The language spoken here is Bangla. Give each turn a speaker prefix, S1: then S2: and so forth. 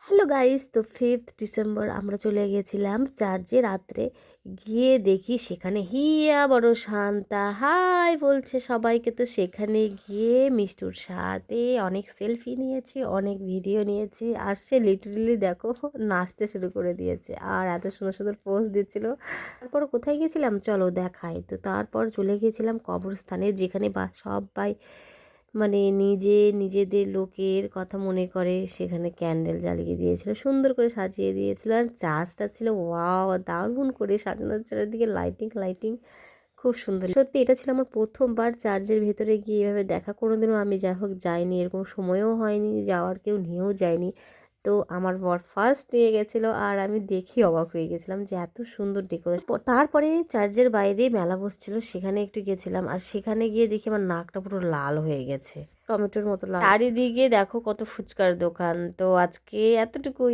S1: হ্যালো গাইস, তো 5th ডিসেম্বর আমরা চলে গিয়েছিলাম চার্চে রাত্রে। গিয়ে দেখি সেখানে হিয়া বড় শান্তা হাই বলছে সবাইকে। তো সেখানে গিয়ে মিষ্টুর সাথে অনেক সেলফি নিয়েছি, অনেক ভিডিও নিয়েছি। আর সে লিটারেলি দেখো নাচতে শুরু করে দিয়েছে আর এত সুন্দর সুন্দর পোজ দিচ্ছিল। তারপর কোথায় গেছিলাম চলো দেখাই। তো তারপর চলে গিয়েছিলাম কবরস্থানে, যেখানে সবাই মানে নিজেদের লোকের কথা মনে করে সেখানে ক্যান্ডেল জ্বালিয়ে দিয়েছিল, সুন্দর করে সাজিয়ে দিয়েছিল। আর চার্চটা ছিল ওয়াও, দারুণ করে সাজানো, চারিদিকে লাইটিং লাইটিং, খুব সুন্দর। সত্যি এটা ছিল আমার প্রথমবার চার্চের ভেতরে গিয়ে এভাবে দেখা। কোনোদিনও আমি যাই হোক যাইনি, এরকম সময়ও হয়নি, যাওয়ার কেউ নিয়েও যায়নি। তো আমার বর ফার্স্ট নিয়ে গেছিলো আর আমি দেখি অবাক হয়ে গেছিলাম যে এত সুন্দর ডেকোরেশন। তারপরে চার্চের বাইরে মেলা বসছিল, সেখানে একটু গেছিলাম। আর সেখানে গিয়ে দেখি আমার নাকটা পুরো লাল হয়ে গেছে, টমেটোর মতো লাল। চারিদিকে দেখো কত ফুচকার দোকান। তো আজকে এতটুকু।